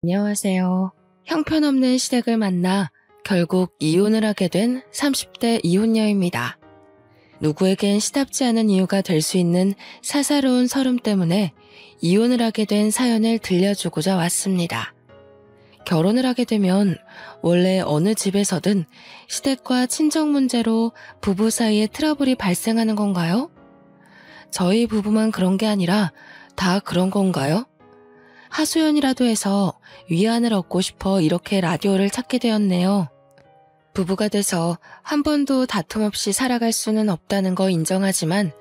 안녕하세요. 형편없는 시댁을 만나 결국 이혼을 하게 된 30대 이혼녀입니다. 누구에겐 시답지 않은 이유가 될 수 있는 사사로운 서름 때문에 이혼을 하게 된 사연을 들려주고자 왔습니다. 결혼을 하게 되면 원래 어느 집에서든 시댁과 친정 문제로 부부 사이에 트러블이 발생하는 건가요? 저희 부부만 그런 게 아니라 다 그런 건가요? 하소연이라도 해서 위안을 얻고 싶어 이렇게 라디오를 찾게 되었네요. 부부가 돼서 한 번도 다툼 없이 살아갈 수는 없다는 거 인정하지만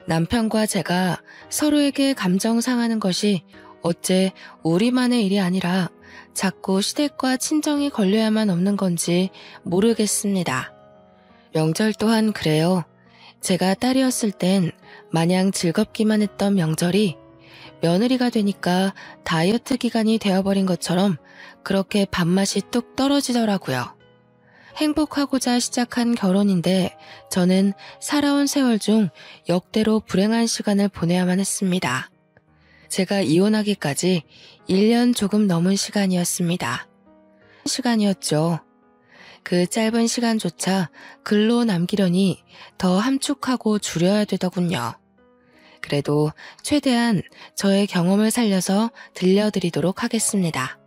남편과 제가 서로에게 감정 상하는 것이 어째 우리만의 일이 아니라 자꾸 시댁과 친정이 걸려야만 없는 건지 모르겠습니다. 명절 또한 그래요. 제가 딸이었을 땐 마냥 즐겁기만 했던 명절이 며느리가 되니까 다이어트 기간이 되어버린 것처럼 그렇게 밥맛이 뚝 떨어지더라고요. 행복하고자 시작한 결혼인데 저는 살아온 세월 중 역대로 불행한 시간을 보내야만 했습니다. 제가 이혼하기까지 1년 조금 넘은 시간이었습니다. 시간이었죠. 그 짧은 시간조차 글로 남기려니 더 함축하고 줄여야 되더군요. 그래도 최대한 저의 경험을 살려서 들려드리도록 하겠습니다.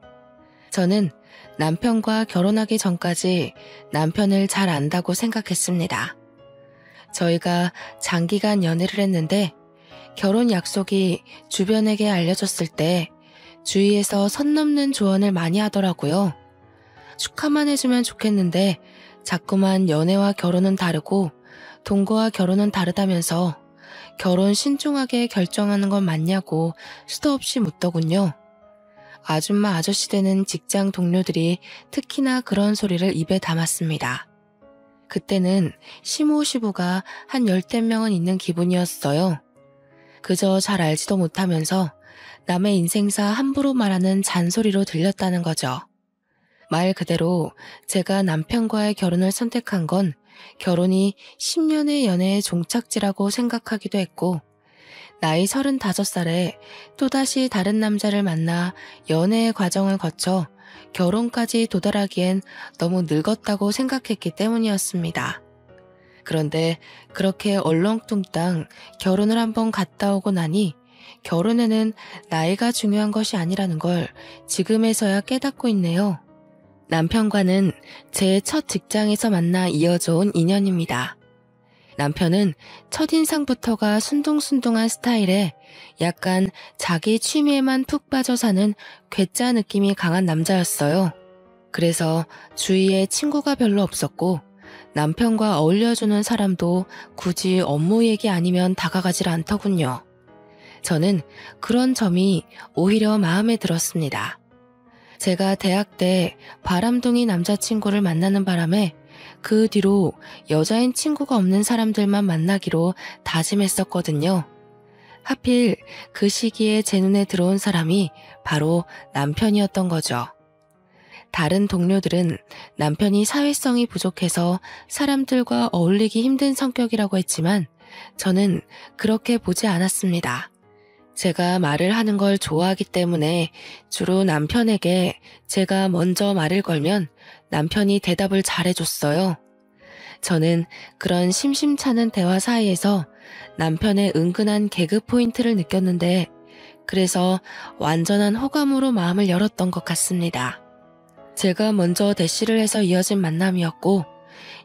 저는 남편과 결혼하기 전까지 남편을 잘 안다고 생각했습니다. 저희가 장기간 연애를 했는데 결혼 약속이 주변에게 알려졌을 때 주위에서 선 넘는 조언을 많이 하더라고요. 축하만 해주면 좋겠는데 자꾸만 연애와 결혼은 다르고 동거와 결혼은 다르다면서 결혼 신중하게 결정하는 건 맞냐고 수도 없이 묻더군요. 아줌마 아저씨 되는 직장 동료들이 특히나 그런 소리를 입에 담았습니다. 그때는 시모시부가 한 10대 명은 있는 기분이었어요. 그저 잘 알지도 못하면서 남의 인생사 함부로 말하는 잔소리로 들렸다는 거죠. 말 그대로 제가 남편과의 결혼을 선택한 건 결혼이 10년의 연애의 종착지라고 생각하기도 했고 나이 35살에 또다시 다른 남자를 만나 연애의 과정을 거쳐 결혼까지 도달하기엔 너무 늙었다고 생각했기 때문이었습니다. 그런데 그렇게 얼렁뚱땅 결혼을 한번 갔다 오고 나니 결혼에는 나이가 중요한 것이 아니라는 걸 지금에서야 깨닫고 있네요. 남편과는 제 첫 직장에서 만나 이어져 온 인연입니다. 남편은 첫인상부터가 순둥순둥한 스타일에 약간 자기 취미에만 푹 빠져 사는 괴짜 느낌이 강한 남자였어요. 그래서 주위에 친구가 별로 없었고 남편과 어울려주는 사람도 굳이 업무 얘기 아니면 다가가질 않더군요. 저는 그런 점이 오히려 마음에 들었습니다. 제가 대학 때 바람둥이 남자친구를 만나는 바람에 그 뒤로 여자인 친구가 없는 사람들만 만나기로 다짐했었거든요. 하필 그 시기에 제 눈에 들어온 사람이 바로 남편이었던 거죠. 다른 동료들은 남편이 사회성이 부족해서 사람들과 어울리기 힘든 성격이라고 했지만 저는 그렇게 보지 않았습니다. 제가 말을 하는 걸 좋아하기 때문에 주로 남편에게 제가 먼저 말을 걸면 남편이 대답을 잘해줬어요. 저는 그런 심심찮은 대화 사이에서 남편의 은근한 개그 포인트를 느꼈는데 그래서 완전한 호감으로 마음을 열었던 것 같습니다. 제가 먼저 대시를 해서 이어진 만남이었고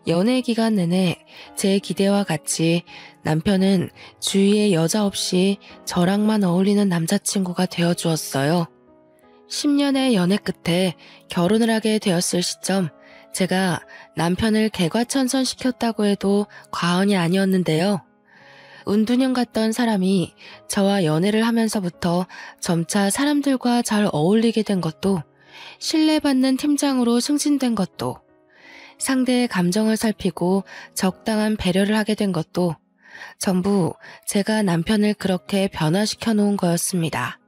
연애 기간 내내 제 기대와 같이 남편은 주위에 여자 없이 저랑만 어울리는 남자친구가 되어주었어요. 10년의 연애 끝에 결혼을 하게 되었을 시점 제가 남편을 개과천선시켰다고 해도 과언이 아니었는데요. 운두년 같던 사람이 저와 연애를 하면서부터 점차 사람들과 잘 어울리게 된 것도 신뢰받는 팀장으로 승진된 것도 상대의 감정을 살피고 적당한 배려를 하게 된 것도 전부 제가 남편을 그렇게 변화시켜 놓은 거였습니다.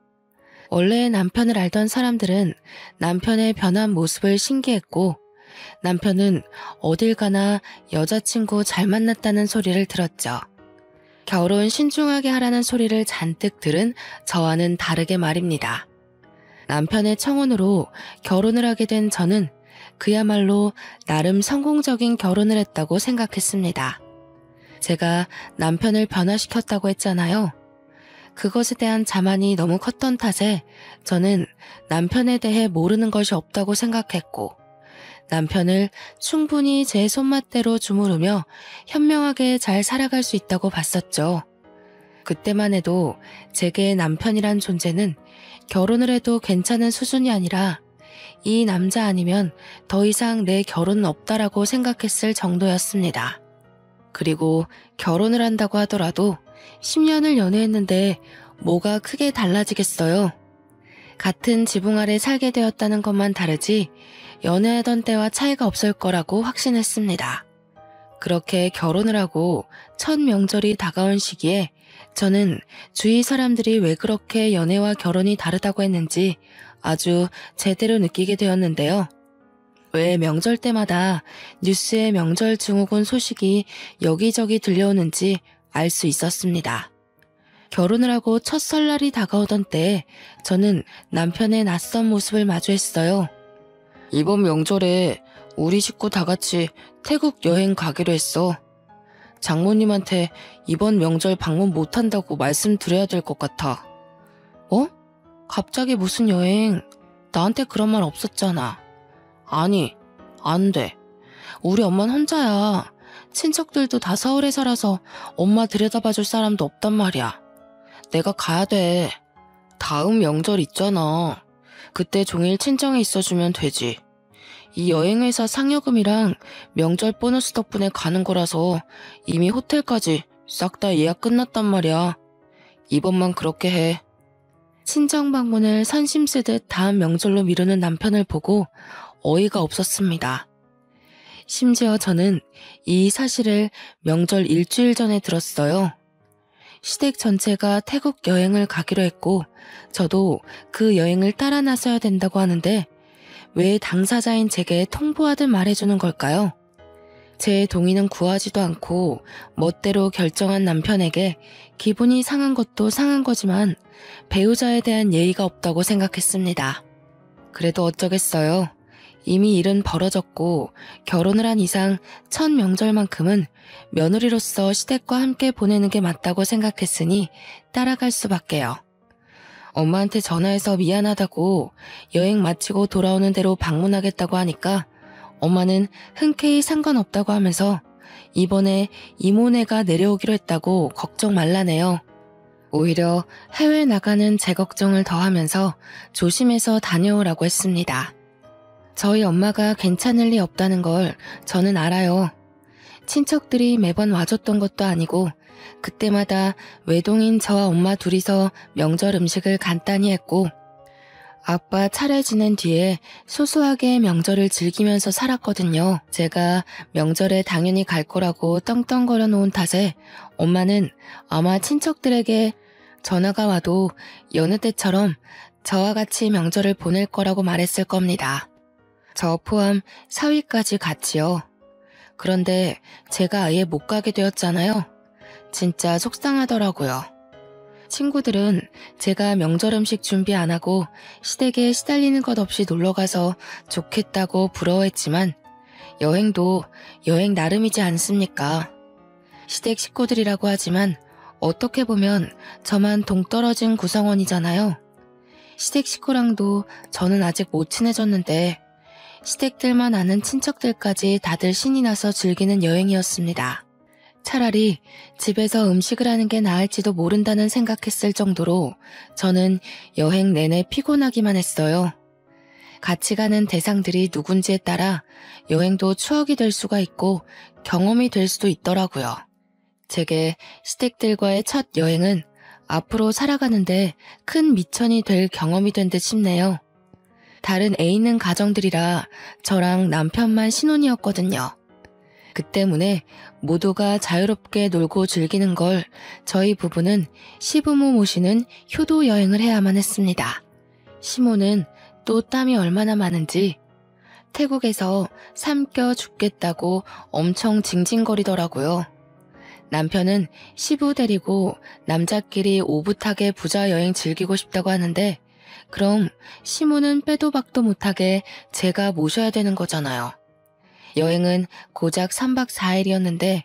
원래 남편을 알던 사람들은 남편의 변한 모습을 신기했고 남편은 어딜 가나 여자친구 잘 만났다는 소리를 들었죠. 결혼 신중하게 하라는 소리를 잔뜩 들은 저와는 다르게 말입니다. 남편의 청혼으로 결혼을 하게 된 저는 그야말로 나름 성공적인 결혼을 했다고 생각했습니다. 제가 남편을 변화시켰다고 했잖아요. 그것에 대한 자만이 너무 컸던 탓에 저는 남편에 대해 모르는 것이 없다고 생각했고, 남편을 충분히 제 손맛대로 주무르며 현명하게 잘 살아갈 수 있다고 봤었죠. 그때만 해도 제게 남편이란 존재는 결혼을 해도 괜찮은 수준이 아니라 이 남자 아니면 더 이상 내 결혼은 없다라고 생각했을 정도였습니다. 그리고 결혼을 한다고 하더라도 10년을 연애했는데 뭐가 크게 달라지겠어요. 같은 지붕 아래 살게 되었다는 것만 다르지 연애하던 때와 차이가 없을 거라고 확신했습니다. 그렇게 결혼을 하고 첫 명절이 다가온 시기에 저는 주위 사람들이 왜 그렇게 연애와 결혼이 다르다고 했는지 아주 제대로 느끼게 되었는데요. 왜 명절 때마다 뉴스에 명절 증후군 소식이 여기저기 들려오는지 알 수 있었습니다. 결혼을 하고 첫 설날이 다가오던 때에 저는 남편의 낯선 모습을 마주했어요. 이번 명절에 우리 식구 다 같이 태국 여행 가기로 했어. 장모님한테 이번 명절 방문 못한다고 말씀드려야 될 것 같아. 어? 갑자기 무슨 여행? 나한테 그런 말 없었잖아. 아니, 안 돼. 우리 엄마는 혼자야. 친척들도 다 서울에 살아서 엄마 들여다봐줄 사람도 없단 말이야. 내가 가야 돼. 다음 명절 있잖아. 그때 종일 친정에 있어주면 되지. 이 여행회사 상여금이랑 명절 보너스 덕분에 가는 거라서 이미 호텔까지 싹 다 예약 끝났단 말이야. 이번만 그렇게 해. 친정 방문을 선심 쓰듯 다음 명절로 미루는 남편을 보고 어이가 없었습니다. 심지어 저는 이 사실을 명절 일주일 전에 들었어요. 시댁 전체가 태국 여행을 가기로 했고 저도 그 여행을 따라 나서야 된다고 하는데 왜 당사자인 제게 통보하듯 말해주는 걸까요? 제 동의는 구하지도 않고 멋대로 결정한 남편에게 기분이 상한 것도 상한 거지만 배우자에 대한 예의가 없다고 생각했습니다. 그래도 어쩌겠어요. 이미 일은 벌어졌고 결혼을 한 이상 첫 명절만큼은 며느리로서 시댁과 함께 보내는 게 맞다고 생각했으니 따라갈 수밖에요. 엄마한테 전화해서 미안하다고 여행 마치고 돌아오는 대로 방문하겠다고 하니까 엄마는 흔쾌히 상관없다고 하면서 이번에 이모네가 내려오기로 했다고 걱정 말라네요. 오히려 해외 나가는 제 걱정을 더하면서 조심해서 다녀오라고 했습니다. 저희 엄마가 괜찮을 리 없다는 걸 저는 알아요. 친척들이 매번 와줬던 것도 아니고 그때마다 외동인 저와 엄마 둘이서 명절 음식을 간단히 했고 아빠 차례 지낸 뒤에 소소하게 명절을 즐기면서 살았거든요. 제가 명절에 당연히 갈 거라고 떵떵거려 놓은 탓에 엄마는 아마 친척들에게 전화가 와도 여느 때처럼 저와 같이 명절을 보낼 거라고 말했을 겁니다. 저 포함 사위까지 같이요. 그런데 제가 아예 못 가게 되었잖아요. 진짜 속상하더라고요. 친구들은 제가 명절 음식 준비 안 하고 시댁에 시달리는 것 없이 놀러가서 좋겠다고 부러워했지만 여행도 여행 나름이지 않습니까? 시댁 식구들이라고 하지만 어떻게 보면 저만 동떨어진 구성원이잖아요. 시댁 식구랑도 저는 아직 못 친해졌는데 시댁들만 아는 친척들까지 다들 신이 나서 즐기는 여행이었습니다. 차라리 집에서 음식을 하는 게 나을지도 모른다는 생각했을 정도로 저는 여행 내내 피곤하기만 했어요. 같이 가는 대상들이 누군지에 따라 여행도 추억이 될 수가 있고 경험이 될 수도 있더라고요. 제게 시댁들과의 첫 여행은 앞으로 살아가는데 큰 미천이 될 경험이 된 듯 싶네요. 다른 애 있는 가정들이라 저랑 남편만 신혼이었거든요. 그 때문에 모두가 자유롭게 놀고 즐기는 걸 저희 부부는 시부모 모시는 효도 여행을 해야만 했습니다. 시모는 또 땀이 얼마나 많은지 태국에서 삼켜 죽겠다고 엄청 징징거리더라고요. 남편은 시부 데리고 남자끼리 오붓하게 부자 여행 즐기고 싶다고 하는데 그럼 시모는 빼도 박도 못하게 제가 모셔야 되는 거잖아요. 여행은 고작 3박 4일이었는데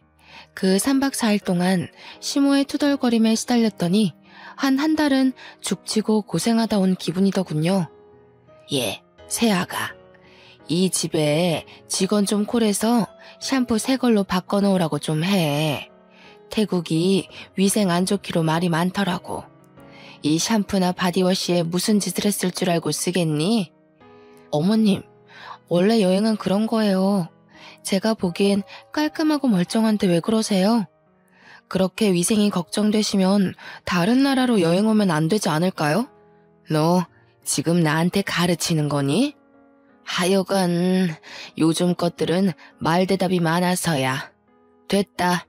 그 3박 4일 동안 시모의 투덜거림에 시달렸더니 한 달은 죽치고 고생하다 온 기분이더군요. 예, 새아가. 이 집에 직원 좀 콜해서 샴푸 새 걸로 바꿔놓으라고 좀 해. 태국이 위생 안 좋기로 말이 많더라고. 이 샴푸나 바디워시에 무슨 짓을 했을 줄 알고 쓰겠니? 어머님, 원래 여행은 그런 거예요. 제가 보기엔 깔끔하고 멀쩡한데 왜 그러세요? 그렇게 위생이 걱정되시면 다른 나라로 여행 오면 안 되지 않을까요? 너 지금 나한테 가르치는 거니? 하여간 요즘 것들은 말대답이 많아서야. 됐다.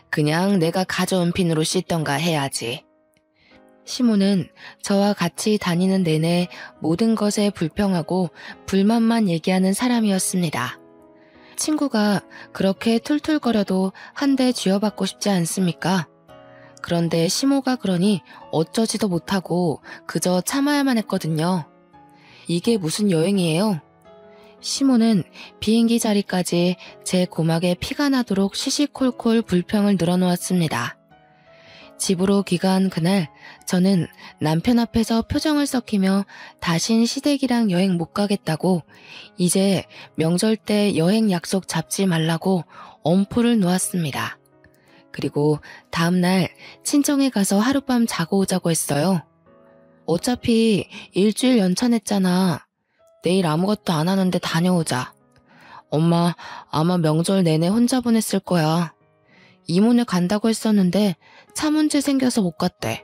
그냥 내가 가져온 핀으로 씻던가 해야지. 시모는 저와 같이 다니는 내내 모든 것에 불평하고 불만만 얘기하는 사람이었습니다. 친구가 그렇게 툴툴거려도 한 대 쥐어받고 싶지 않습니까? 그런데 시모가 그러니 어쩌지도 못하고 그저 참아야만 했거든요. 이게 무슨 여행이에요? 시모는 비행기 자리까지 제 고막에 피가 나도록 시시콜콜 불평을 늘어놓았습니다. 집으로 귀가한 그날 저는 남편 앞에서 표정을 썩히며 다신 시댁이랑 여행 못 가겠다고 이제 명절 때 여행 약속 잡지 말라고 엄포를 놓았습니다. 그리고 다음날 친정에 가서 하룻밤 자고 오자고 했어요. 어차피 일주일 연차냈잖아. 내일 아무것도 안 하는데 다녀오자. 엄마 아마 명절 내내 혼자 보냈을 거야. 이모네 간다고 했었는데 차 문제 생겨서 못 갔대.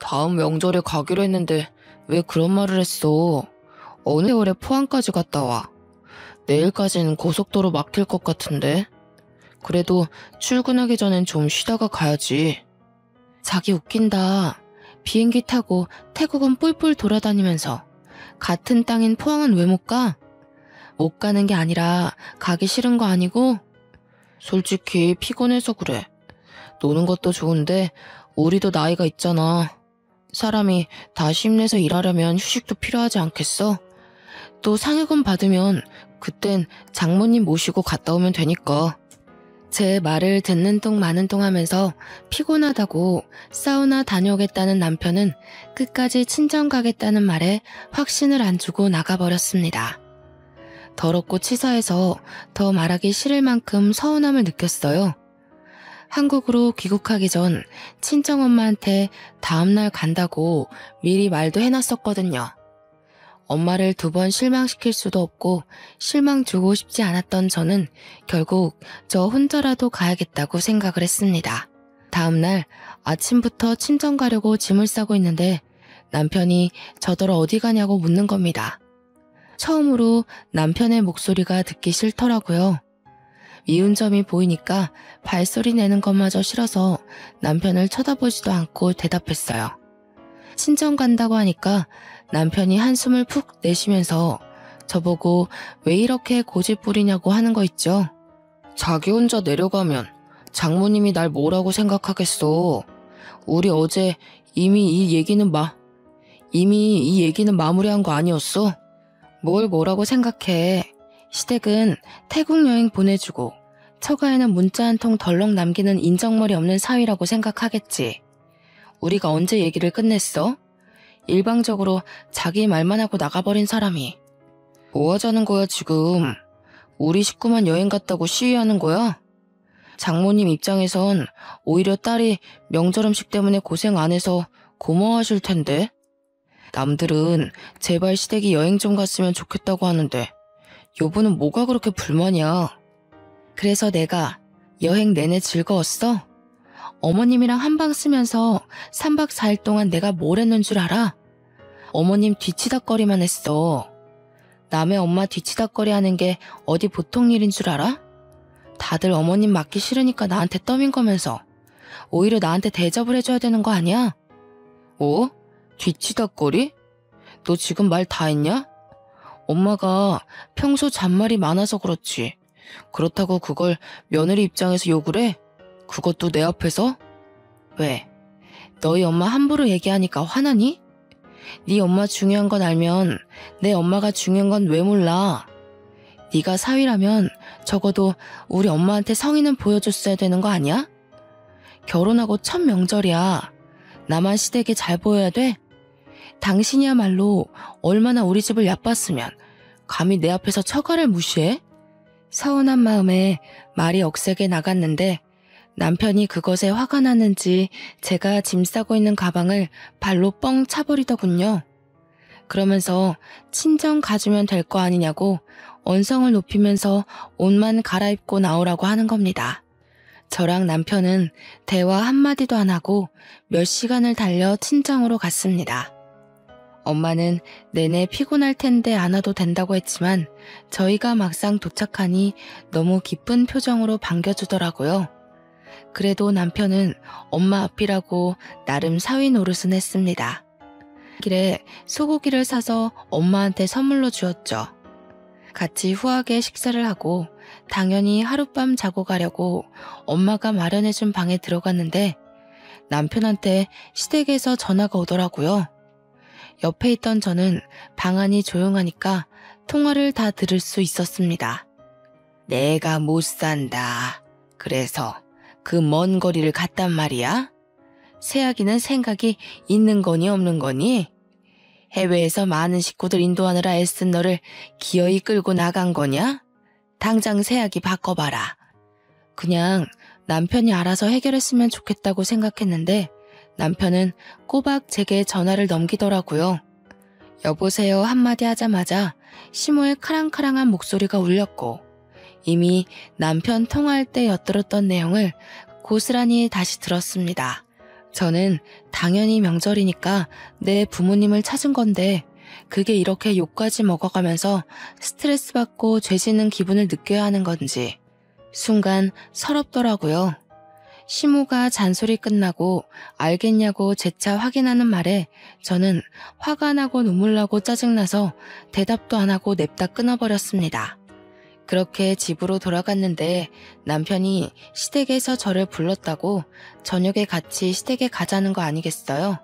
다음 명절에 가기로 했는데 왜 그런 말을 했어? 어느 세월에 포항까지 갔다 와. 내일까지는 고속도로 막힐 것 같은데. 그래도 출근하기 전엔 좀 쉬다가 가야지. 자기 웃긴다. 비행기 타고 태국은 뿔뿔 돌아다니면서 같은 땅인 포항은 왜 못 가? 못 가는 게 아니라 가기 싫은 거 아니고? 솔직히 피곤해서 그래. 노는 것도 좋은데 우리도 나이가 있잖아. 사람이 다시 힘내서 일하려면 휴식도 필요하지 않겠어? 또 상여금 받으면 그땐 장모님 모시고 갔다 오면 되니까. 제 말을 듣는 둥 마는 둥 하면서 피곤하다고 사우나 다녀오겠다는 남편은 끝까지 친정 가겠다는 말에 확신을 안 주고 나가버렸습니다. 더럽고 치사해서 더 말하기 싫을 만큼 서운함을 느꼈어요. 한국으로 귀국하기 전 친정엄마한테 다음날 간다고 미리 말도 해놨었거든요. 엄마를 2번 실망시킬 수도 없고 실망 주고 싶지 않았던 저는 결국 저 혼자라도 가야겠다고 생각을 했습니다. 다음날 아침부터 친정 가려고 짐을 싸고 있는데 남편이 저더러 어디 가냐고 묻는 겁니다. 처음으로 남편의 목소리가 듣기 싫더라고요. 미운 점이 보이니까 발소리 내는 것마저 싫어서 남편을 쳐다보지도 않고 대답했어요. 친정 간다고 하니까 남편이 한숨을 푹 내쉬면서 저보고 왜 이렇게 고집 부리냐고 하는 거 있죠. 자기 혼자 내려가면 장모님이 날 뭐라고 생각하겠어. 우리 어제 이미 이 얘기는 마무리한 거 아니었어? 뭘 뭐라고 생각해. 시댁은 태국 여행 보내주고 처가에는 문자 한 통 덜렁 남기는 인정머리 없는 사위라고 생각하겠지. 우리가 언제 얘기를 끝냈어? 일방적으로 자기 말만 하고 나가버린 사람이. 뭐 하자는 거야 지금? 우리 식구만 여행 갔다고 시위하는 거야? 장모님 입장에선 오히려 딸이 명절 음식 때문에 고생 안 해서 고마워하실 텐데. 남들은 제발 시댁이 여행 좀 갔으면 좋겠다고 하는데 여보는 뭐가 그렇게 불만이야? 그래서 내가 여행 내내 즐거웠어? 어머님이랑 한방 쓰면서 3박 4일 동안 내가 뭘 했는 줄 알아? 어머님 뒤치다꺼리만 했어. 남의 엄마 뒤치다꺼리 하는 게 어디 보통 일인 줄 알아? 다들 어머님 맞기 싫으니까 나한테 떠민 거면서 오히려 나한테 대접을 해줘야 되는 거 아니야? 뭐? 뒤치다꺼리? 너 지금 말 다 했냐? 엄마가 평소 잔말이 많아서 그렇지. 그렇다고 그걸 며느리 입장에서 욕을 해? 그것도 내 앞에서? 왜? 너희 엄마 함부로 얘기하니까 화나니? 네 엄마 중요한 건 알면 내 엄마가 중요한 건 왜 몰라? 네가 사위라면 적어도 우리 엄마한테 성의는 보여줬어야 되는 거 아니야? 결혼하고 첫 명절이야. 나만 시댁에 잘 보여야 돼? 당신이야말로 얼마나 우리 집을 얕봤으면 감히 내 앞에서 처가를 무시해? 서운한 마음에 말이 억세게 나갔는데 남편이 그것에 화가 났는지 제가 짐 싸고 있는 가방을 발로 뻥 차버리더군요. 그러면서 친정 가주면 될 거 아니냐고 언성을 높이면서 옷만 갈아입고 나오라고 하는 겁니다. 저랑 남편은 대화 한마디도 안 하고 몇 시간을 달려 친정으로 갔습니다. 엄마는 내내 피곤할 텐데 안 와도 된다고 했지만 저희가 막상 도착하니 너무 기쁜 표정으로 반겨주더라고요. 그래도 남편은 엄마 앞이라고 나름 사위 노릇은 했습니다. 길에 소고기를 사서 엄마한테 선물로 주었죠. 같이 후하게 식사를 하고 당연히 하룻밤 자고 가려고 엄마가 마련해준 방에 들어갔는데 남편한테 시댁에서 전화가 오더라고요. 옆에 있던 저는 방 안이 조용하니까 통화를 다 들을 수 있었습니다. 내가 못 산다. 그래서 그 먼 거리를 갔단 말이야? 새아기는 생각이 있는 거니 없는 거니? 해외에서 많은 식구들 인도하느라 애쓴 너를 기어이 끌고 나간 거냐? 당장 새아기 바꿔봐라. 그냥 남편이 알아서 해결했으면 좋겠다고 생각했는데 남편은 꼬박 제게 전화를 넘기더라고요. 여보세요 한마디 하자마자 시모의 카랑카랑한 목소리가 울렸고 이미 남편 통화할 때 엿들었던 내용을 고스란히 다시 들었습니다. 저는 당연히 명절이니까 내 부모님을 찾은 건데 그게 이렇게 욕까지 먹어가면서 스트레스 받고 죄지는 기분을 느껴야 하는 건지 순간 서럽더라고요. 시모가 잔소리 끝나고 알겠냐고 재차 확인하는 말에 저는 화가 나고 눈물 나고 짜증나서 대답도 안 하고 냅다 끊어버렸습니다. 그렇게 집으로 돌아갔는데 남편이 시댁에서 저를 불렀다고 저녁에 같이 시댁에 가자는 거 아니겠어요?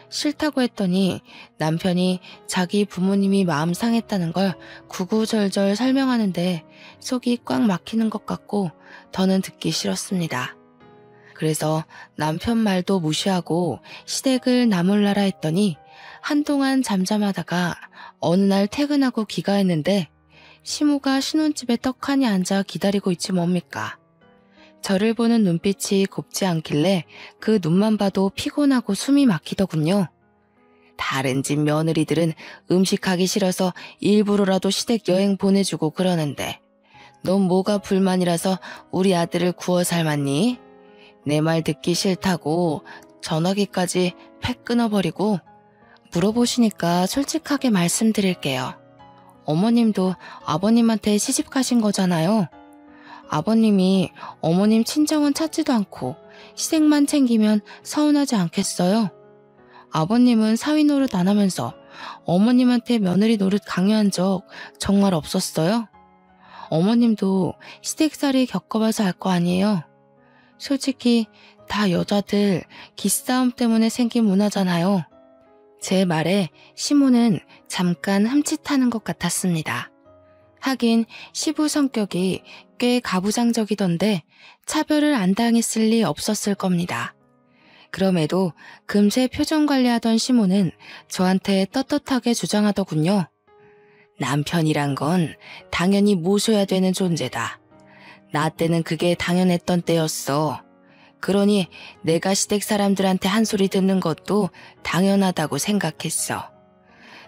싫다고 했더니 남편이 자기 부모님이 마음 상했다는 걸 구구절절 설명하는데 속이 꽉 막히는 것 같고 더는 듣기 싫었습니다. 그래서 남편 말도 무시하고 시댁을 나몰라라 했더니 한동안 잠잠하다가 어느 날 퇴근하고 귀가했는데 시모가 신혼집에 떡하니 앉아 기다리고 있지 뭡니까. 저를 보는 눈빛이 곱지 않길래 그 눈만 봐도 피곤하고 숨이 막히더군요. 다른 집 며느리들은 음식하기 싫어서 일부러라도 시댁 여행 보내주고 그러는데 넌 뭐가 불만이라서 우리 아들을 구워 삶았니? 내 말 듣기 싫다고 전화기까지 팩 끊어버리고 물어보시니까 솔직하게 말씀드릴게요. 어머님도 아버님한테 시집 가신 거잖아요. 아버님이 어머님 친정은 찾지도 않고 시댁만 챙기면 서운하지 않겠어요? 아버님은 사위 노릇 안 하면서 어머님한테 며느리 노릇 강요한 적 정말 없었어요? 어머님도 시댁살이 겪어봐서 알 거 아니에요? 솔직히 다 여자들 기싸움 때문에 생긴 문화잖아요. 제 말에 시모는 잠깐 흠칫하는 것 같았습니다. 하긴 시부 성격이 꽤 가부장적이던데 차별을 안 당했을 리 없었을 겁니다. 그럼에도 금세 표정 관리하던 시모는 저한테 떳떳하게 주장하더군요. 남편이란 건 당연히 모셔야 되는 존재다. 나 때는 그게 당연했던 때였어. 그러니 내가 시댁 사람들한테 한 소리 듣는 것도 당연하다고 생각했어.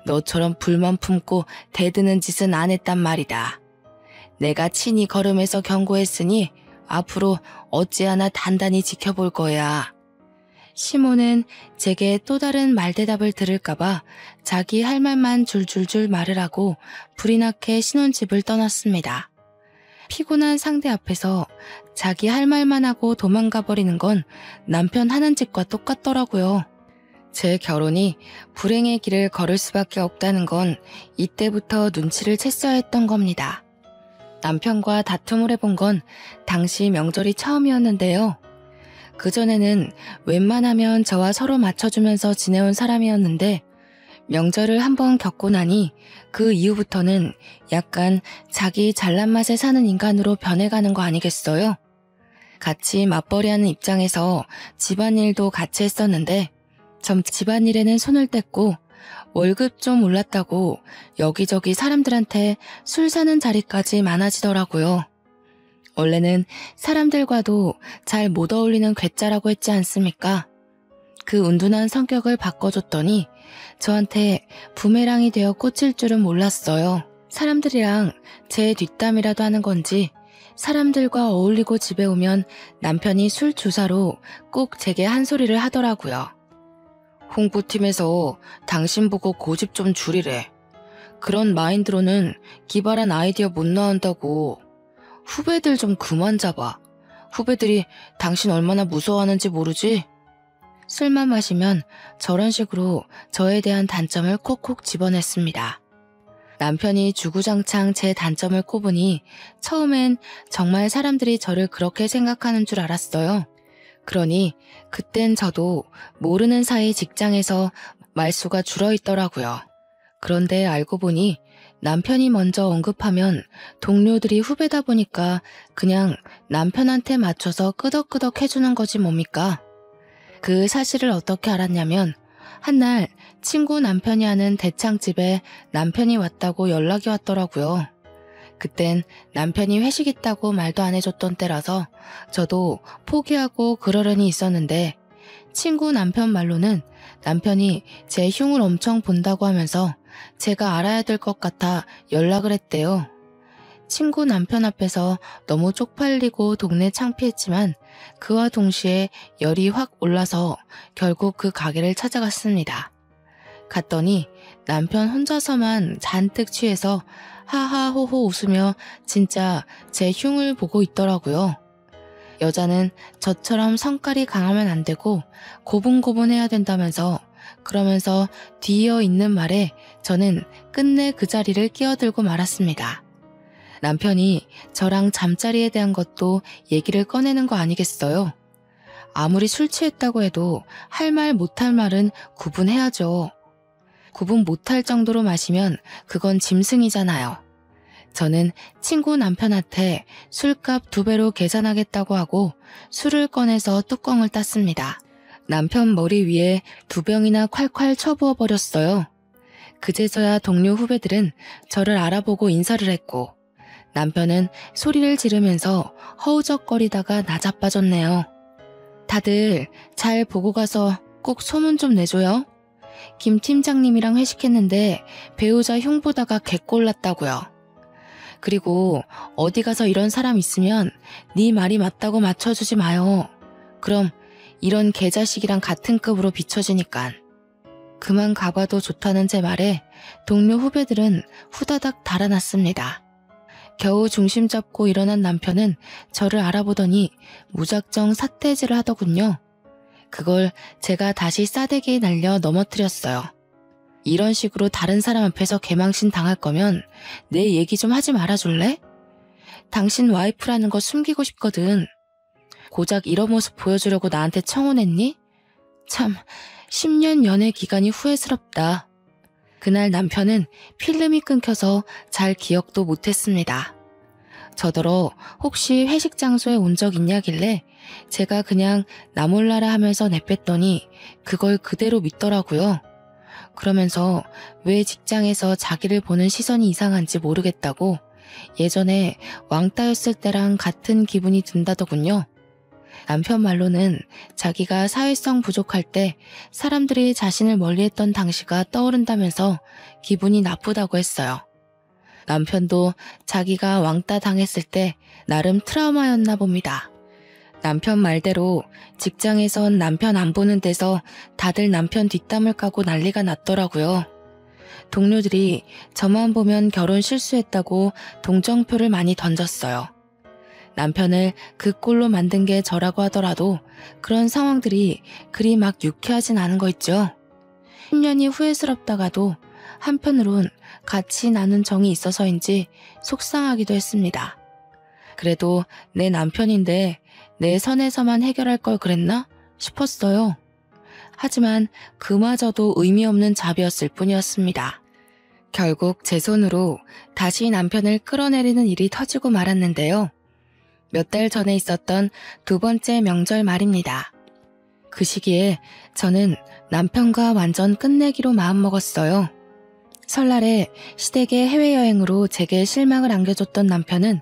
너처럼 불만 품고 대드는 짓은 안 했단 말이다. 내가 친히 걸음해서 경고했으니 앞으로 어찌하나 단단히 지켜볼 거야. 시모는 제게 또 다른 말대답을 들을까봐 자기 할 말만 줄줄줄 말을 하고 불이 나게 신혼집을 떠났습니다. 피곤한 상대 앞에서 자기 할 말만 하고 도망가 버리는 건 남편 하는 짓과 똑같더라고요. 제 결혼이 불행의 길을 걸을 수밖에 없다는 건 이때부터 눈치를 챘어야 했던 겁니다. 남편과 다툼을 해본 건 당시 명절이 처음이었는데요. 그전에는 웬만하면 저와 서로 맞춰주면서 지내온 사람이었는데 명절을 한번 겪고 나니 그 이후부터는 약간 자기 잘난 맛에 사는 인간으로 변해가는 거 아니겠어요? 같이 맞벌이하는 입장에서 집안일도 같이 했었는데 점 집안일에는 손을 뗐고 월급 좀 올랐다고 여기저기 사람들한테 술 사는 자리까지 많아지더라고요. 원래는 사람들과도 잘 못 어울리는 괴짜라고 했지 않습니까? 그 운둔한 성격을 바꿔줬더니 저한테 부메랑이 되어 꽂힐 줄은 몰랐어요. 사람들이랑 제 뒷담이라도 하는 건지 사람들과 어울리고 집에 오면 남편이 술 주사로 꼭 제게 한 소리를 하더라고요. 홍보팀에서 당신 보고 고집 좀 줄이래. 그런 마인드로는 기발한 아이디어 못 나온다고. 후배들 좀 그만 잡아. 후배들이 당신 얼마나 무서워하는지 모르지? 술만 마시면 저런 식으로 저에 대한 단점을 콕콕 집어냈습니다. 남편이 주구장창 제 단점을 꼽으니 처음엔 정말 사람들이 저를 그렇게 생각하는 줄 알았어요. 그러니 그땐 저도 모르는 사이 직장에서 말수가 줄어있더라고요. 그런데 알고 보니 남편이 먼저 언급하면 동료들이 후배다 보니까 그냥 남편한테 맞춰서 끄덕끄덕 해주는 거지 뭡니까? 그 사실을 어떻게 알았냐면 한날 친구 남편이 하는 대창집에 남편이 왔다고 연락이 왔더라고요. 그땐 남편이 회식 있다고 말도 안 해줬던 때라서 저도 포기하고 그러려니 있었는데 친구 남편 말로는 남편이 제 흉을 엄청 본다고 하면서 제가 알아야 될 것 같아 연락을 했대요. 친구 남편 앞에서 너무 쪽팔리고 동네 창피했지만 그와 동시에 열이 확 올라서 결국 그 가게를 찾아갔습니다. 갔더니 남편 혼자서만 잔뜩 취해서 하하호호 웃으며 진짜 제 흉을 보고 있더라고요. 여자는 저처럼 성깔이 강하면 안 되고 고분고분해야 된다면서 그러면서 뒤이어 있는 말에 저는 끝내 그 자리를 끼어들고 말았습니다. 남편이 저랑 잠자리에 대한 것도 얘기를 꺼내는 거 아니겠어요? 아무리 술 취했다고 해도 할 말 못할 말은 구분해야죠. 구분 못할 정도로 마시면 그건 짐승이잖아요. 저는 친구 남편한테 술값 2배로 계산하겠다고 하고 술을 꺼내서 뚜껑을 땄습니다. 남편 머리 위에 2병이나 콸콸 쳐부어 버렸어요. 그제서야 동료 후배들은 저를 알아보고 인사를 했고 남편은 소리를 지르면서 허우적거리다가 나자빠졌네요. 다들 잘 보고 가서 꼭 소문 좀 내줘요. 김 팀장님이랑 회식했는데 배우자 흉 보다가 개꼴났다고요. 그리고 어디 가서 이런 사람 있으면 네 말이 맞다고 맞춰주지 마요. 그럼 이런 개자식이랑 같은 급으로 비춰지니깐. 그만 가봐도 좋다는 제 말에 동료 후배들은 후다닥 달아났습니다. 겨우 중심 잡고 일어난 남편은 저를 알아보더니 무작정 삿대질을 하더군요. 그걸 제가 다시 싸대기에 날려 넘어뜨렸어요. 이런 식으로 다른 사람 앞에서 개망신 당할 거면 내 얘기 좀 하지 말아줄래? 당신 와이프라는 거 숨기고 싶거든. 고작 이런 모습 보여주려고 나한테 청혼했니? 참, 10년 연애 기간이 후회스럽다. 그날 남편은 필름이 끊겨서 잘 기억도 못했습니다. 저더러 혹시 회식 장소에 온 적 있냐길래 제가 그냥 나 몰라라 하면서 내뺐더니 그걸 그대로 믿더라고요. 그러면서 왜 직장에서 자기를 보는 시선이 이상한지 모르겠다고 예전에 왕따였을 때랑 같은 기분이 든다더군요. 남편 말로는 자기가 사회성 부족할 때 사람들이 자신을 멀리했던 당시가 떠오른다면서 기분이 나쁘다고 했어요. 남편도 자기가 왕따 당했을 때 나름 트라우마였나 봅니다. 남편 말대로 직장에선 남편 안 보는 데서 다들 남편 뒷담을 까고 난리가 났더라고요. 동료들이 저만 보면 결혼 실수했다고 동정표를 많이 던졌어요. 남편을 그 꼴로 만든 게 저라고 하더라도 그런 상황들이 그리 막 유쾌하진 않은 거 있죠. 10년이 후회스럽다가도 한편으론 같이 나눈 정이 있어서인지 속상하기도 했습니다. 그래도 내 남편인데 내 선에서만 해결할 걸 그랬나 싶었어요. 하지만 그마저도 의미 없는 잡이었을 뿐이었습니다. 결국 제 손으로 다시 남편을 끌어내리는 일이 터지고 말았는데요. 몇 달 전에 있었던 두 번째 명절 말입니다. 그 시기에 저는 남편과 완전 끝내기로 마음먹었어요. 설날에 시댁의 해외여행으로 제게 실망을 안겨줬던 남편은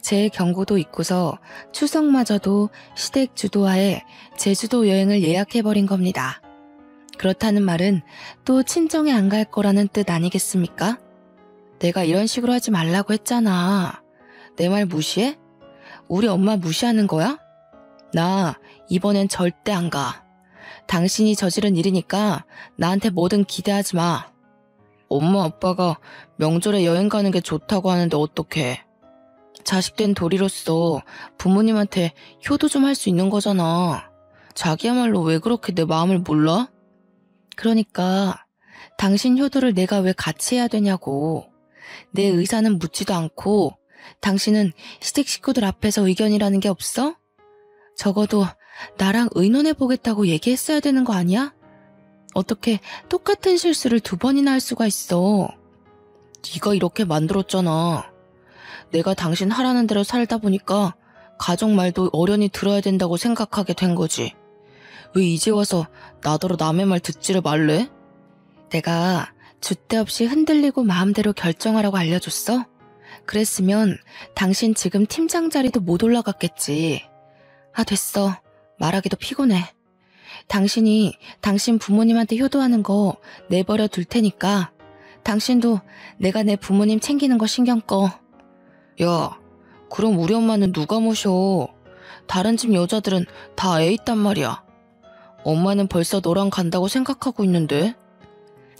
제 경고도 잊고서 추석마저도 시댁 주도하에 제주도 여행을 예약해버린 겁니다. 그렇다는 말은 또 친정에 안 갈 거라는 뜻 아니겠습니까? 내가 이런 식으로 하지 말라고 했잖아. 내 말 무시해? 우리 엄마 무시하는 거야? 나 이번엔 절대 안 가. 당신이 저지른 일이니까 나한테 뭐든 기대하지 마. 엄마 아빠가 명절에 여행 가는 게 좋다고 하는데 어떡해. 자식된 도리로서 부모님한테 효도 좀 할 수 있는 거잖아. 자기야말로 왜 그렇게 내 마음을 몰라? 그러니까 당신 효도를 내가 왜 같이 해야 되냐고. 내 의사는 묻지도 않고 당신은 시댁 식구들 앞에서 의견이라는 게 없어? 적어도 나랑 의논해보겠다고 얘기했어야 되는 거 아니야? 어떻게 똑같은 실수를 두 번이나 할 수가 있어. 네가 이렇게 만들었잖아. 내가 당신 하라는 대로 살다 보니까 가족 말도 어련히 들어야 된다고 생각하게 된 거지. 왜 이제 와서 나더러 남의 말 듣지를 말래? 내가 줏대 없이 흔들리고 마음대로 결정하라고 알려줬어? 그랬으면 당신 지금 팀장 자리도 못 올라갔겠지. 아, 됐어. 말하기도 피곤해. 당신이 당신 부모님한테 효도하는 거 내버려 둘 테니까 당신도 내가 내 부모님 챙기는 거 신경 꺼. 야, 그럼 우리 엄마는 누가 모셔? 다른 집 여자들은 다 애 있단 말이야. 엄마는 벌써 너랑 간다고 생각하고 있는데.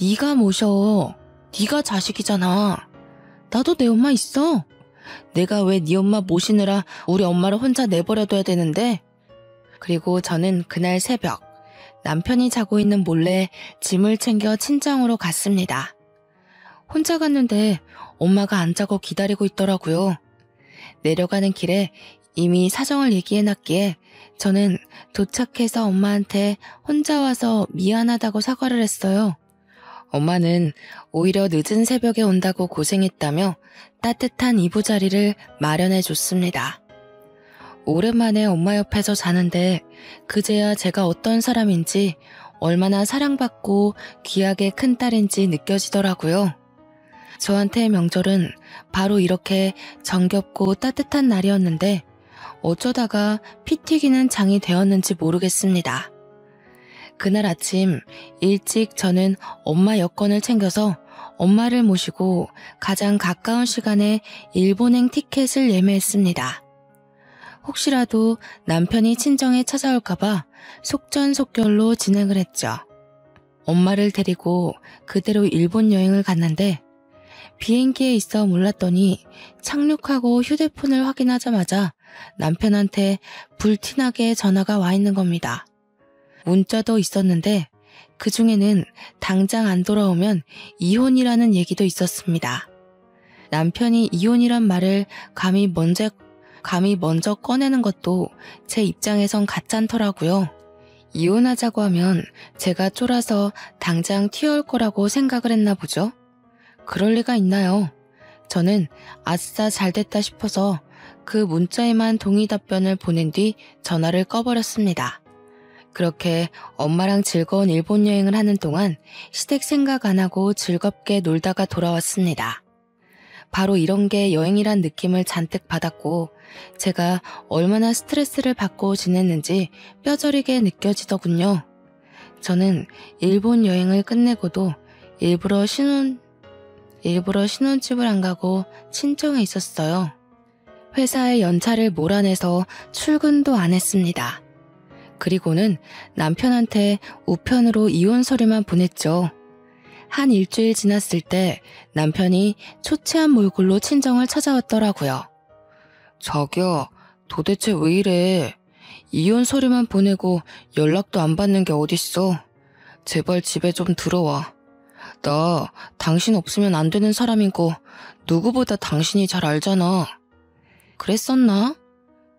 네가 모셔. 네가 자식이잖아. 나도 내 엄마 있어. 내가 왜 네 엄마 모시느라 우리 엄마를 혼자 내버려둬야 되는데. 그리고 저는 그날 새벽 남편이 자고 있는 몰래 짐을 챙겨 친정으로 갔습니다. 혼자 갔는데 엄마가 안 자고 기다리고 있더라고요. 내려가는 길에 이미 사정을 얘기해놨기에 저는 도착해서 엄마한테 혼자 와서 미안하다고 사과를 했어요. 엄마는 오히려 늦은 새벽에 온다고 고생했다며 따뜻한 이부자리를 마련해줬습니다. 오랜만에 엄마 옆에서 자는데 그제야 제가 어떤 사람인지 얼마나 사랑받고 귀하게 큰 딸인지 느껴지더라고요. 저한테 명절은 바로 이렇게 정겹고 따뜻한 날이었는데 어쩌다가 피 튀기는 장이 되었는지 모르겠습니다. 그날 아침 일찍 저는 엄마 여권을 챙겨서 엄마를 모시고 가장 가까운 시간에 일본행 티켓을 예매했습니다. 혹시라도 남편이 친정에 찾아올까봐 속전속결로 진행을 했죠. 엄마를 데리고 그대로 일본 여행을 갔는데 비행기에 있어 몰랐더니 착륙하고 휴대폰을 확인하자마자 남편한테 불티나게 전화가 와 있는 겁니다. 문자도 있었는데 그 중에는 당장 안 돌아오면 이혼이라는 얘기도 있었습니다. 남편이 이혼이란 말을 감히 먼저 꺼내는 것도 제 입장에선 가짠더라고요. 이혼하자고 하면 제가 쫄아서 당장 튀어올 거라고 생각을 했나 보죠. 그럴 리가 있나요? 저는 아싸 잘됐다 싶어서 그 문자에만 동의 답변을 보낸 뒤 전화를 꺼버렸습니다. 그렇게 엄마랑 즐거운 일본 여행을 하는 동안 시댁 생각 안 하고 즐겁게 놀다가 돌아왔습니다. 바로 이런 게 여행이란 느낌을 잔뜩 받았고 제가 얼마나 스트레스를 받고 지냈는지 뼈저리게 느껴지더군요. 저는 일본 여행을 끝내고도 일부러 신혼집을 안 가고 친정에 있었어요. 회사에 연차를 몰아내서 출근도 안 했습니다. 그리고는 남편한테 우편으로 이혼 서류만 보냈죠. 한 일주일 지났을 때 남편이 초췌한 몰골로 친정을 찾아왔더라고요. 자기야, 도대체 왜 이래? 이혼 서류만 보내고 연락도 안 받는 게 어딨어? 제발 집에 좀 들어와. 나 당신 없으면 안 되는 사람인 거 누구보다 당신이 잘 알잖아. 그랬었나?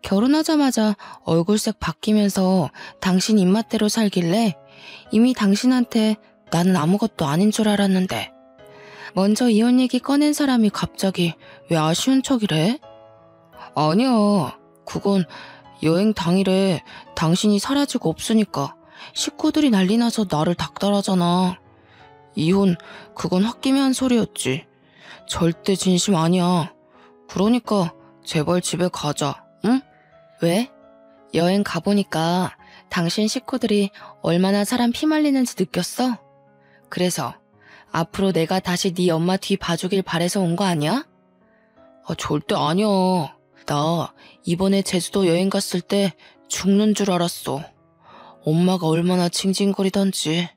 결혼하자마자 얼굴색 바뀌면서 당신 입맛대로 살길래 이미 당신한테 나는 아무것도 아닌 줄 알았는데. 먼저 이혼 얘기 꺼낸 사람이 갑자기 왜 아쉬운 척이래? 아니야. 그건 여행 당일에 당신이 사라지고 없으니까 식구들이 난리 나서 나를 닥달하잖아. 이혼, 그건 홧김에 한 소리였지. 절대 진심 아니야. 그러니까 제발 집에 가자, 응? 왜? 여행 가보니까 당신 식구들이 얼마나 사람 피말리는지 느꼈어? 그래서 앞으로 내가 다시 네 엄마 뒤 봐주길 바래서 온 거 아니야? 절대 아니야. 나 이번에 제주도 여행 갔을 때 죽는 줄 알았어. 엄마가 얼마나 징징거리던지.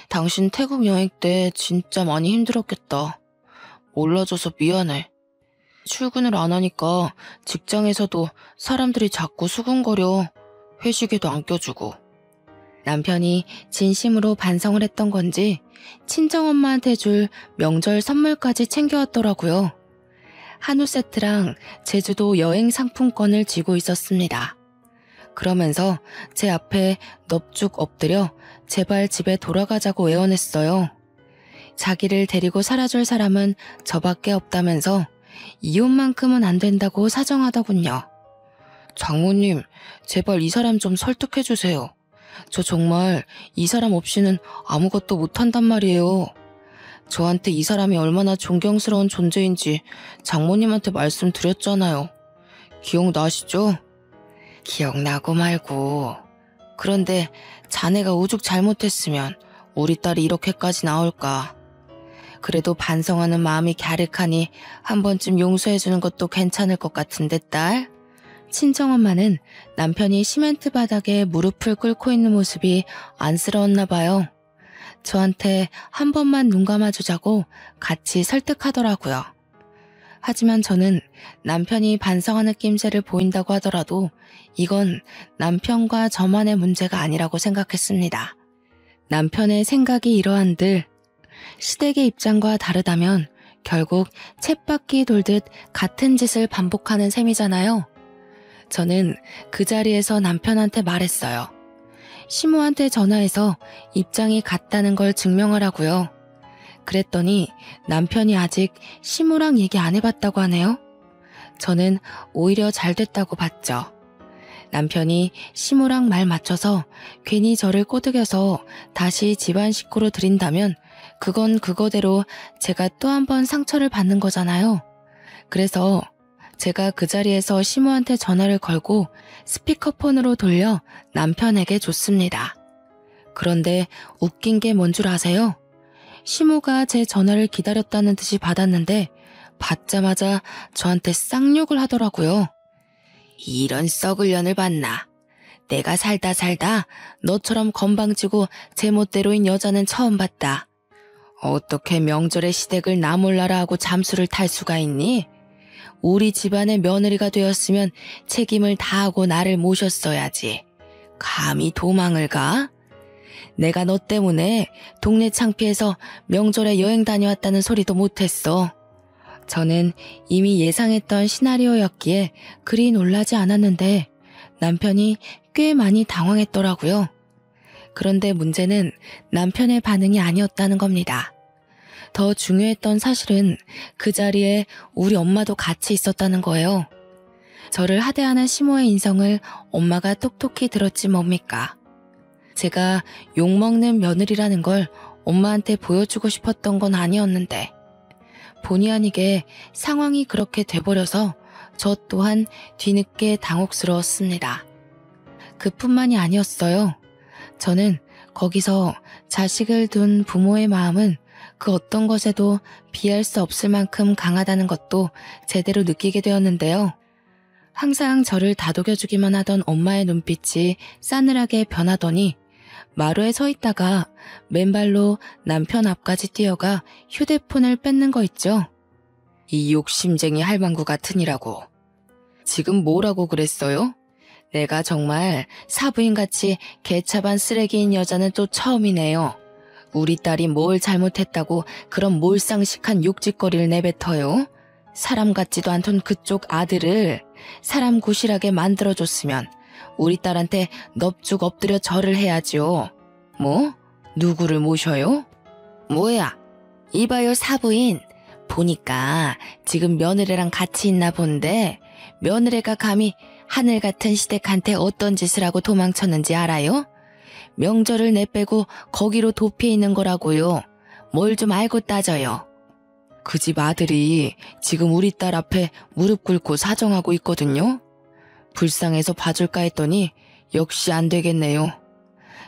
당신 태국 여행 때 진짜 많이 힘들었겠다. 몰라줘서 미안해. 출근을 안 하니까 직장에서도 사람들이 자꾸 수근거려. 회식에도 안 껴주고. 남편이 진심으로 반성을 했던 건지 친정엄마한테 줄 명절 선물까지 챙겨왔더라고요. 한우 세트랑 제주도 여행 상품권을 쥐고 있었습니다. 그러면서 제 앞에 넙죽 엎드려 제발 집에 돌아가자고 애원했어요. 자기를 데리고 살아줄 사람은 저밖에 없다면서 이혼만큼은 안 된다고 사정하더군요. 장모님, 제발 이 사람 좀 설득해주세요. 저 정말 이 사람 없이는 아무것도 못한단 말이에요. 저한테 이 사람이 얼마나 존경스러운 존재인지 장모님한테 말씀드렸잖아요. 기억나시죠? 기억나고 말고. 그런데 자네가 오죽 잘못했으면 우리 딸이 이렇게까지 나올까. 그래도 반성하는 마음이 갸륵하니 한 번쯤 용서해주는 것도 괜찮을 것 같은데 딸? 친정엄마는 남편이 시멘트 바닥에 무릎을 꿇고 있는 모습이 안쓰러웠나 봐요. 저한테 한 번만 눈 감아주자고 같이 설득하더라고요. 하지만 저는 남편이 반성하는 낌새를 보인다고 하더라도 이건 남편과 저만의 문제가 아니라고 생각했습니다. 남편의 생각이 이러한들 시댁의 입장과 다르다면 결국 쳇바퀴 돌듯 같은 짓을 반복하는 셈이잖아요. 저는 그 자리에서 남편한테 말했어요. 시모한테 전화해서 입장이 같다는 걸 증명하라고요. 그랬더니 남편이 아직 시모랑 얘기 안 해봤다고 하네요. 저는 오히려 잘 됐다고 봤죠. 남편이 시모랑 말 맞춰서 괜히 저를 꼬드겨서 다시 집안 식구로 들인다면 그건 그거대로 제가 또 한 번 상처를 받는 거잖아요. 그래서 제가 그 자리에서 시모한테 전화를 걸고 스피커폰으로 돌려 남편에게 줬습니다. 그런데 웃긴 게 뭔 줄 아세요? 시모가 제 전화를 기다렸다는 듯이 받았는데 받자마자 저한테 쌍욕을 하더라고요. 이런 썩을 년을 봤나. 내가 살다 너처럼 건방지고 제멋대로인 여자는 처음 봤다. 어떻게 명절에 시댁을 나 몰라라 하고 잠수를 탈 수가 있니? 우리 집안의 며느리가 되었으면 책임을 다하고 나를 모셨어야지. 감히 도망을 가? 내가 너 때문에 동네 창피해서 명절에 여행 다녀왔다는 소리도 못했어. 저는 이미 예상했던 시나리오였기에 그리 놀라지 않았는데 남편이 꽤 많이 당황했더라고요. 그런데 문제는 남편의 반응이 아니었다는 겁니다. 더 중요했던 사실은 그 자리에 우리 엄마도 같이 있었다는 거예요. 저를 하대하는 시모의 인성을 엄마가 똑똑히 들었지 뭡니까. 제가 욕먹는 며느리라는 걸 엄마한테 보여주고 싶었던 건 아니었는데 본의 아니게 상황이 그렇게 돼버려서 저 또한 뒤늦게 당혹스러웠습니다. 그뿐만이 아니었어요. 저는 거기서 자식을 둔 부모의 마음은 그 어떤 것에도 비할 수 없을 만큼 강하다는 것도 제대로 느끼게 되었는데요. 항상 저를 다독여주기만 하던 엄마의 눈빛이 싸늘하게 변하더니 마루에 서 있다가 맨발로 남편 앞까지 뛰어가 휴대폰을 뺏는 거 있죠. 이 욕심쟁이 할망구 같으니라고. 지금 뭐라고 그랬어요? 내가 정말 사부인같이 개차반 쓰레기인 여자는 또 처음이네요. 우리 딸이 뭘 잘못했다고 그런 몰상식한 욕짓거리를 내뱉어요? 사람 같지도 않던 그쪽 아들을 사람 구실하게 만들어줬으면 우리 딸한테 넙죽 엎드려 절을 해야죠. 뭐? 누구를 모셔요? 뭐야? 이봐요 사부인. 보니까 지금 며느리랑 같이 있나 본데 며느리가 감히 하늘 같은 시댁한테 어떤 짓을 하고 도망쳤는지 알아요? 명절을 내빼고 거기로 도피해 있는 거라고요. 뭘 좀 알고 따져요. 그 집 아들이 지금 우리 딸 앞에 무릎 꿇고 사정하고 있거든요. 불쌍해서 봐줄까 했더니 역시 안 되겠네요.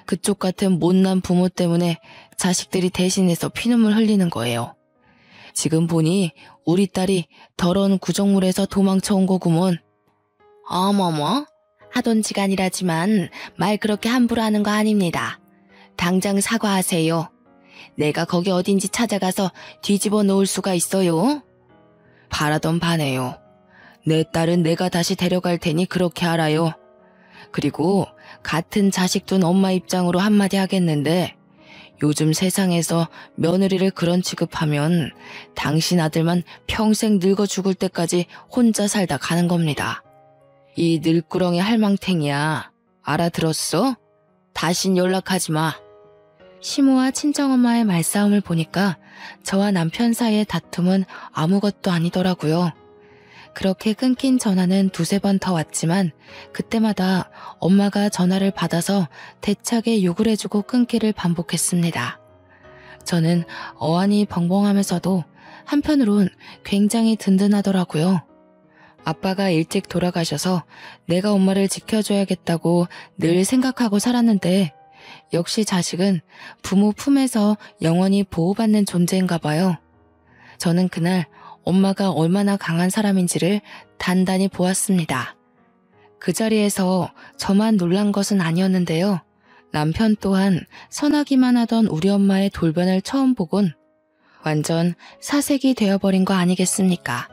그쪽 같은 못난 부모 때문에 자식들이 대신해서 피눈물 흘리는 거예요. 지금 보니 우리 딸이 더러운 구정물에서 도망쳐 온 거구먼. 어머머, 하던지간이라지만 말 그렇게 함부로 하는 거 아닙니다. 당장 사과하세요. 내가 거기 어딘지 찾아가서 뒤집어 놓을 수가 있어요? 바라던 바네요. 내 딸은 내가 다시 데려갈 테니 그렇게 알아요. 그리고 같은 자식 둔 엄마 입장으로 한마디 하겠는데 요즘 세상에서 며느리를 그런 취급하면 당신 아들만 평생 늙어 죽을 때까지 혼자 살다 가는 겁니다. 이 늙구렁이 할망탱이야. 알아들었어? 다신 연락하지 마. 시모와 친정엄마의 말싸움을 보니까 저와 남편 사이의 다툼은 아무것도 아니더라고요. 그렇게 끊긴 전화는 두세 번 더 왔지만 그때마다 엄마가 전화를 받아서 대차게 욕을 해주고 끊기를 반복했습니다. 저는 어안이 벙벙하면서도 한편으론 굉장히 든든하더라고요. 아빠가 일찍 돌아가셔서 내가 엄마를 지켜줘야겠다고 늘 생각하고 살았는데 역시 자식은 부모 품에서 영원히 보호받는 존재인가 봐요. 저는 그날 엄마가 얼마나 강한 사람인지를 단단히 보았습니다. 그 자리에서 저만 놀란 것은 아니었는데요. 남편 또한 선하기만 하던 우리 엄마의 돌변을 처음 보곤 완전 사색이 되어버린 거 아니겠습니까?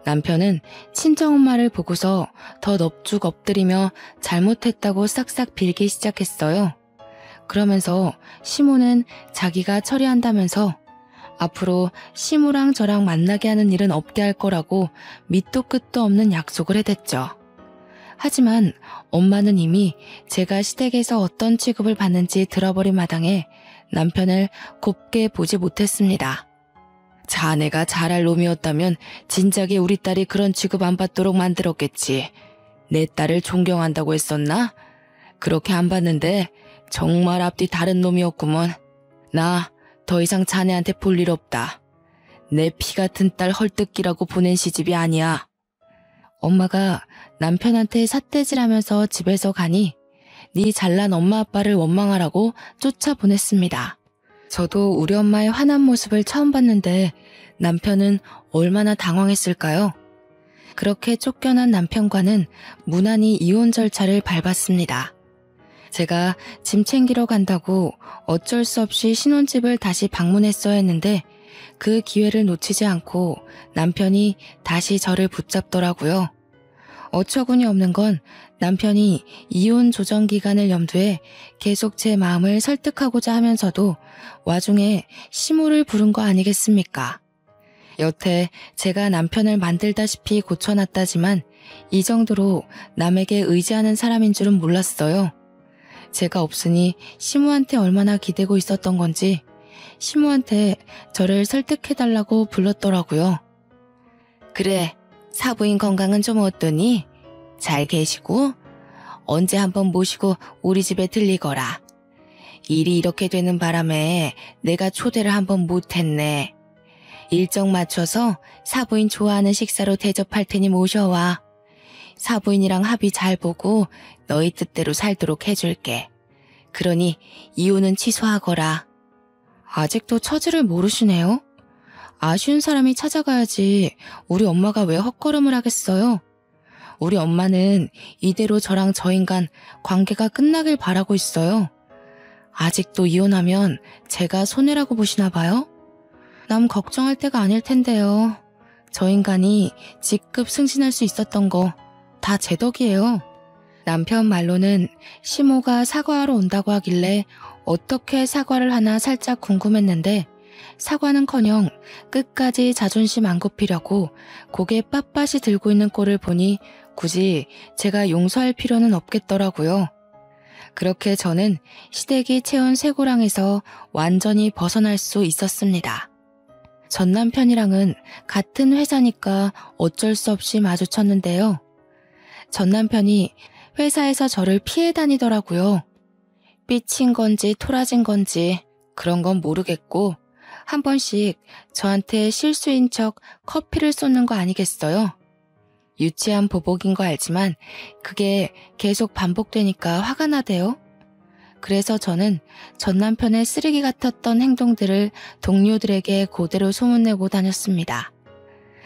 남편은 친정엄마를 보고서 더 넙죽 엎드리며 잘못했다고 싹싹 빌기 시작했어요. 그러면서 시모는 자기가 처리한다면서 앞으로 시모랑 저랑 만나게 하는 일은 없게 할 거라고 밑도 끝도 없는 약속을 해댔죠. 하지만 엄마는 이미 제가 시댁에서 어떤 취급을 받는지 들어버린 마당에 남편을 곱게 보지 못했습니다. 자네가 잘할 놈이었다면 진작에 우리 딸이 그런 취급 안 받도록 만들었겠지. 내 딸을 존경한다고 했었나? 그렇게 안 봤는데 정말 앞뒤 다른 놈이었구먼. 나 더 이상 자네한테 볼 일 없다. 내 피 같은 딸 헐뜯기라고 보낸 시집이 아니야. 엄마가 남편한테 삿대질하면서 집에서 가니 네 잘난 엄마 아빠를 원망하라고 쫓아보냈습니다. 저도 우리 엄마의 화난 모습을 처음 봤는데 남편은 얼마나 당황했을까요? 그렇게 쫓겨난 남편과는 무난히 이혼 절차를 밟았습니다. 제가 짐 챙기러 간다고 어쩔 수 없이 신혼집을 다시 방문했어야 했는데 그 기회를 놓치지 않고 남편이 다시 저를 붙잡더라고요. 어처구니 없는 건 남편이 이혼 조정 기간을 염두에 계속 제 마음을 설득하고자 하면서도 와중에 시모를 부른 거 아니겠습니까? 여태 제가 남편을 만들다시피 고쳐놨다지만 이 정도로 남에게 의지하는 사람인 줄은 몰랐어요. 제가 없으니 시모한테 얼마나 기대고 있었던 건지 시모한테 저를 설득해달라고 불렀더라고요. 그래, 사부인 건강은 좀 어떠니? 잘 계시고? 언제 한번 모시고 우리 집에 들리거라. 일이 이렇게 되는 바람에 내가 초대를 한번 못했네. 일정 맞춰서 사부인 좋아하는 식사로 대접할 테니 모셔와. 사부인이랑 합의 잘 보고 너희 뜻대로 살도록 해줄게. 그러니 이혼은 취소하거라. 아직도 처지를 모르시네요? 아쉬운 사람이 찾아가야지 우리 엄마가 왜 헛걸음을 하겠어요? 우리 엄마는 이대로 저랑 저 인간 관계가 끝나길 바라고 있어요. 아직도 이혼하면 제가 손해라고 보시나 봐요? 남 걱정할 때가 아닐 텐데요. 저 인간이 직급 승진할 수 있었던 거 다 제 덕이에요. 남편 말로는 시모가 사과하러 온다고 하길래 어떻게 사과를 하나 살짝 궁금했는데 사과는커녕 끝까지 자존심 안 굽히려고 고개 빳빳이 들고 있는 꼴을 보니 굳이 제가 용서할 필요는 없겠더라고요. 그렇게 저는 시댁이 채운 쇠고랑에서 완전히 벗어날 수 있었습니다. 전 남편이랑은 같은 회사니까 어쩔 수 없이 마주쳤는데요. 전 남편이 회사에서 저를 피해 다니더라고요. 삐친 건지 토라진 건지 그런 건 모르겠고 한 번씩 저한테 실수인 척 커피를 쏟는 거 아니겠어요? 유치한 보복인 거 알지만 그게 계속 반복되니까 화가 나대요. 그래서 저는 전 남편의 쓰레기 같았던 행동들을 동료들에게 그대로 소문내고 다녔습니다.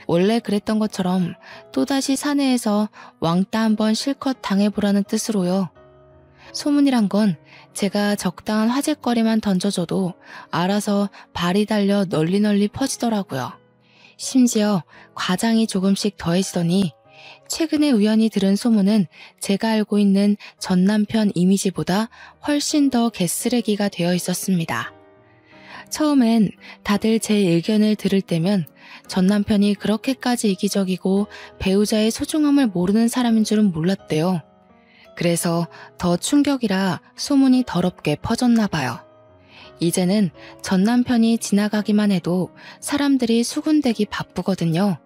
원래 그랬던 것처럼 또다시 사내에서 왕따 한번 실컷 당해보라는 뜻으로요. 소문이란 건 제가 적당한 화제거리만 던져줘도 알아서 발이 달려 널리 퍼지더라고요. 심지어 과장이 조금씩 더해지더니 최근에 우연히 들은 소문은 제가 알고 있는 전 남편 이미지보다 훨씬 더 개쓰레기가 되어 있었습니다. 처음엔 다들 제 의견을 들을 때면 전 남편이 그렇게까지 이기적이고 배우자의 소중함을 모르는 사람인 줄은 몰랐대요. 그래서 더 충격이라 소문이 더럽게 퍼졌나 봐요. 이제는 전 남편이 지나가기만 해도 사람들이 수군대기 바쁘거든요.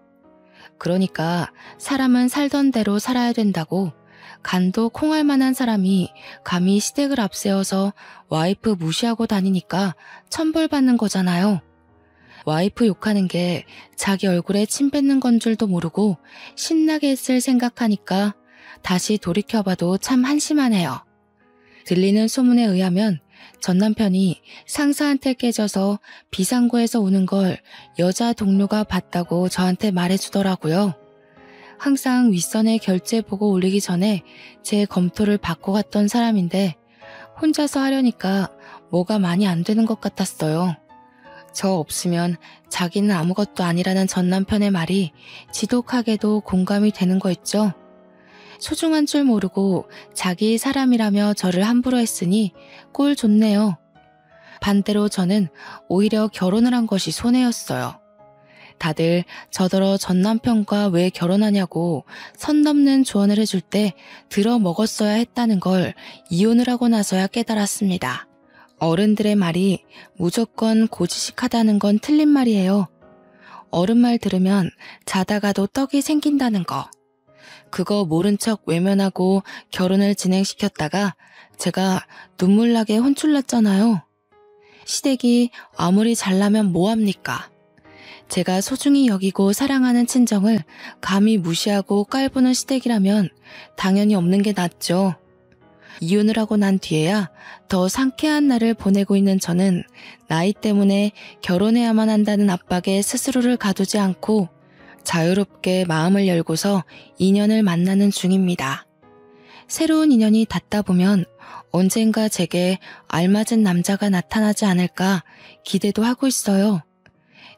그러니까 사람은 살던 대로 살아야 된다고 간도 콩할 만한 사람이 감히 시댁을 앞세워서 와이프 무시하고 다니니까 천벌받는 거잖아요. 와이프 욕하는 게 자기 얼굴에 침 뱉는 건 줄도 모르고 신나게 했을 생각하니까 다시 돌이켜봐도 참 한심하네요. 들리는 소문에 의하면 전 남편이 상사한테 깨져서 비상구에서 오는 걸 여자 동료가 봤다고 저한테 말해주더라고요. 항상 윗선에 결제 보고 올리기 전에 제 검토를 받고 갔던 사람인데 혼자서 하려니까 뭐가 많이 안 되는 것 같았어요. 저 없으면 자기는 아무것도 아니라는 전 남편의 말이 지독하게도 공감이 되는 거 있죠. 소중한 줄 모르고 자기 사람이라며 저를 함부로 했으니 꼴 좋네요. 반대로 저는 오히려 결혼을 한 것이 손해였어요. 다들 저더러 전 남편과 왜 결혼하냐고 선 넘는 조언을 해줄 때 들어 먹었어야 했다는 걸 이혼을 하고 나서야 깨달았습니다. 어른들의 말이 무조건 고지식하다는 건 틀린 말이에요. 어른 말 들으면 자다가도 떡이 생긴다는 거. 그거 모른 척 외면하고 결혼을 진행시켰다가 제가 눈물나게 혼쭐났잖아요. 시댁이 아무리 잘나면 뭐합니까? 제가 소중히 여기고 사랑하는 친정을 감히 무시하고 깔보는 시댁이라면 당연히 없는 게 낫죠. 이혼을 하고 난 뒤에야 더 상쾌한 날을 보내고 있는 저는 나이 때문에 결혼해야만 한다는 압박에 스스로를 가두지 않고 자유롭게 마음을 열고서 인연을 만나는 중입니다. 새로운 인연이 닿다 보면 언젠가 제게 알맞은 남자가 나타나지 않을까 기대도 하고 있어요.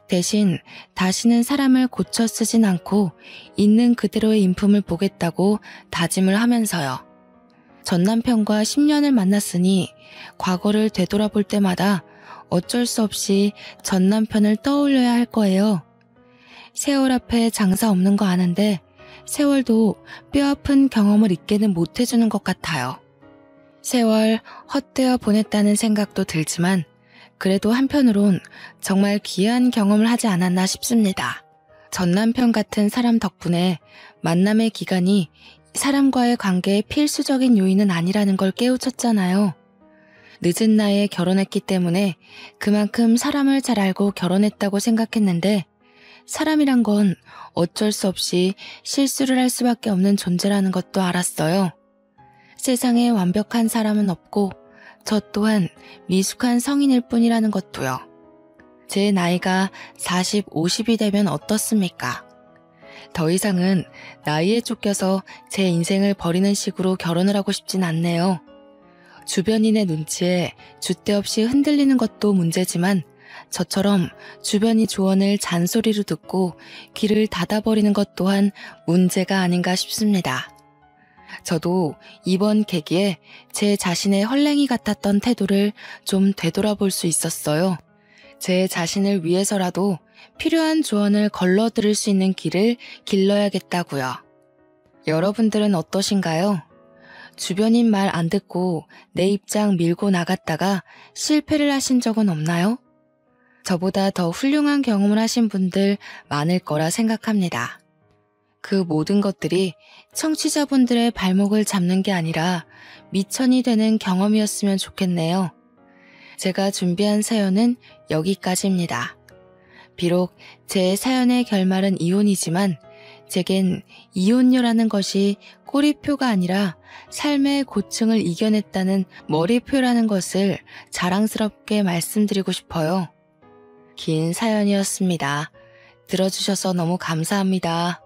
대신 다시는 사람을 고쳐 쓰진 않고 있는 그대로의 인품을 보겠다고 다짐을 하면서요. 전 남편과 10년을 만났으니 과거를 되돌아볼 때마다 어쩔 수 없이 전 남편을 떠올려야 할 거예요. 세월 앞에 장사 없는 거 아는데 세월도 뼈아픈 경험을 잊게는 못해주는 것 같아요. 세월 헛되어 보냈다는 생각도 들지만 그래도 한편으론 정말 귀한 경험을 하지 않았나 싶습니다. 전 남편 같은 사람 덕분에 만남의 기간이 사람과의 관계의 필수적인 요인은 아니라는 걸 깨우쳤잖아요. 늦은 나이에 결혼했기 때문에 그만큼 사람을 잘 알고 결혼했다고 생각했는데 사람이란 건 어쩔 수 없이 실수를 할 수밖에 없는 존재라는 것도 알았어요. 세상에 완벽한 사람은 없고 저 또한 미숙한 성인일 뿐이라는 것도요. 제 나이가 40, 50이 되면 어떻습니까? 더 이상은 나이에 쫓겨서 제 인생을 버리는 식으로 결혼을 하고 싶진 않네요. 주변인의 눈치에 줏대 없이 흔들리는 것도 문제지만 저처럼 주변이 조언을 잔소리로 듣고 귀를 닫아버리는 것 또한 문제가 아닌가 싶습니다. 저도 이번 계기에 제 자신의 헐랭이 같았던 태도를 좀 되돌아볼 수 있었어요. 제 자신을 위해서라도 필요한 조언을 걸러 들을 수 있는 길을 길러야겠다고요. 여러분들은 어떠신가요? 주변인 말 안 듣고 내 입장 밀고 나갔다가 실패를 하신 적은 없나요? 저보다 더 훌륭한 경험을 하신 분들 많을 거라 생각합니다. 그 모든 것들이 청취자분들의 발목을 잡는 게 아니라 미천이 되는 경험이었으면 좋겠네요. 제가 준비한 사연은 여기까지입니다. 비록 제 사연의 결말은 이혼이지만 제겐 이혼녀라는 것이 꼬리표가 아니라 삶의 고충을 이겨냈다는 머리표라는 것을 자랑스럽게 말씀드리고 싶어요. 긴 사연이었습니다. 들어주셔서 너무 감사합니다.